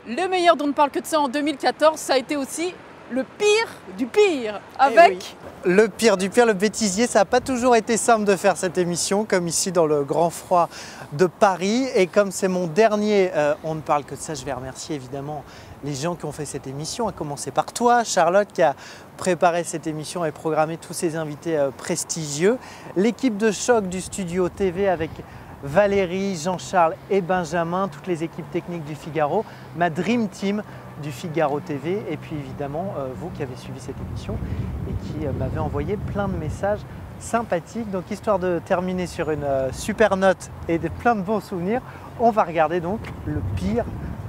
Le meilleur dont on ne parle que de ça en 2014, ça a été aussi le pire du pire avec... Le pire du pire, le bêtisier. Ça n'a pas toujours été simple de faire cette émission, comme ici dans le grand froid de Paris. Et comme c'est mon dernier On ne parle que de ça, je vais remercier évidemment les gens qui ont fait cette émission, à commencer par toi, Charlotte, qui a préparé cette émission et programmé tous ces invités prestigieux. L'équipe de choc du studio TV avec Valérie, Jean-Charles et Benjamin, toutes les équipes techniques du Figaro, ma Dream Team du Figaro TV, et puis évidemment vous qui avez suivi cette émission et qui m'avez envoyé plein de messages sympathiques. Donc histoire de terminer sur une super note et de plein de bons souvenirs, on va regarder donc le pire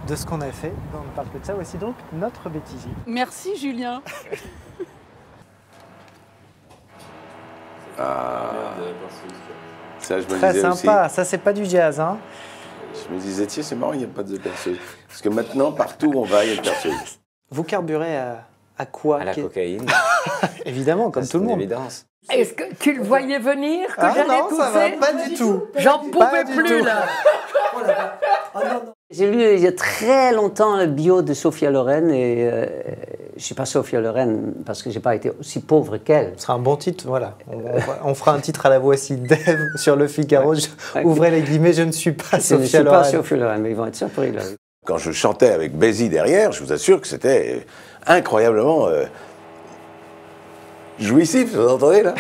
de ce qu'on a fait. On ne parle que de ça. Voici donc notre bêtisier. Merci Julien. Ça, je me Très disais sympa, aussi. ça c'est pas du jazz hein. Je me disais, tiens, c'est marrant, il n'y a pas de perceuse. Parce que maintenant, partout où on va, il y a une perceuse. Vous carburez à quoi? À la cocaïne. Évidemment, comme tout le monde. C'est une évidence. Est-ce que tu le voyais venir que Ah j'allais non, ça va tousser? pas du tout. J'en Pas pouvais du plus tout. là. J'ai lu il y a très longtemps le bio de Sophia Loren et je ne suis pas Sophia Loren parce que je n'ai pas été aussi pauvre qu'elle. Ce sera un bon titre, voilà. On fera un titre à la voici Dave sur le Figaro. Ouvrez les guillemets, je ne suis pas Je ne Sophia suis Loren. pas Sophia Loren, mais ils vont être surpris là. Quand je chantais avec Bézi derrière, je vous assure que c'était incroyablement jouissif, vous entendez là?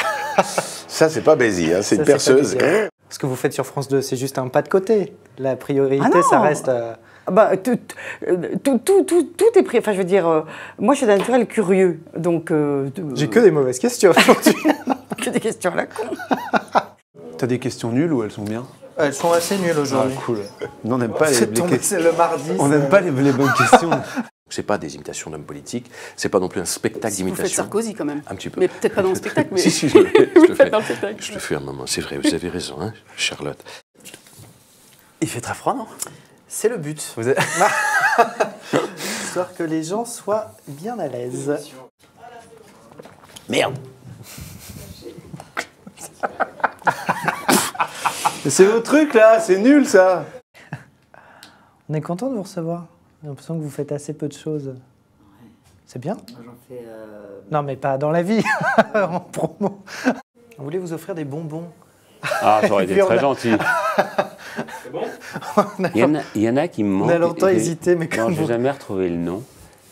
Ça, c'est pas Bézi, hein, c'est une Ça, perceuse. pas du tout. Ce que vous faites sur France 2, c'est juste un pas de côté. La priorité, Ah non. ça reste... Bah, tout est pris. Enfin, je veux dire, moi, je suis d'un naturel curieux, donc. J'ai que des mauvaises questions aujourd'hui. que des questions à la con. T'as des questions nulles ou elles sont bien? Elles sont assez nulles aujourd'hui. Cool. Non, on n'aime pas les questions. C'est le mardi. On n'aime pas les bonnes questions. C'est pas des imitations d'hommes politiques, c'est pas non plus un spectacle Vous faites d'imitation. Sarkozy quand même. Un petit peu. Mais peut-être pas dans le spectacle, mais... Si, je le fais. Vous le faites dans le spectacle. Je le fais un moment, c'est vrai, vous avez raison, hein, Charlotte. Il fait très froid, non? C'est le but. Vous êtes... Histoire que les gens soient bien à l'aise. Merde. C'est vos trucs là, c'est nul ça. On est content de vous recevoir. J'ai l'impression que vous faites assez peu de choses. C'est bien? J'en fais... Non, mais pas dans la vie, en promo. On voulait vous offrir des bonbons. Ah, ça aurait Et été puis on très a- gentil. Il y en a qui me manquent. On a longtemps J'ai- hésité, mais Non, comme je n'ai vous... jamais retrouvé le nom.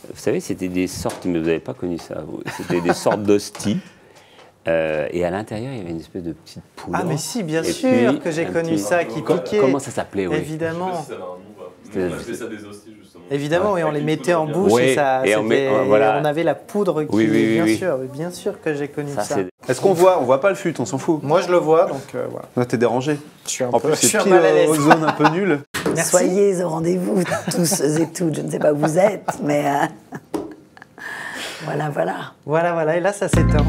Vous savez, c'était des sortes, mais vous n'avez pas connu ça, vous. C'était des sortes d'hosties. Et à l'intérieur, il y avait une espèce de petite poudre. Ah, mais si, bien Et sûr puis, que j'ai un connu petit- ça, qui piquait. Comment ça s'appelait, oui. Évidemment. C'était- Évidemment, et on les mettait en bouche Oui, et ça, et on met- c'était- voilà. on avait la poudre qui... Oui, oui, oui, oui. Bien sûr que j'ai connu Ça, ça. c'est... Est-ce qu'on voit? On voit pas le fut, on s'en fout. Moi, je le vois, donc voilà. Là, t'es dérangé. Je suis un En peu, plus, je c'est suis pile mal à l'aise. aux zones un peu nulles. Merci. Soyez au rendez-vous, tous et toutes. Je ne sais pas où vous êtes, mais voilà, voilà. Voilà, voilà, et là, ça s'éteint.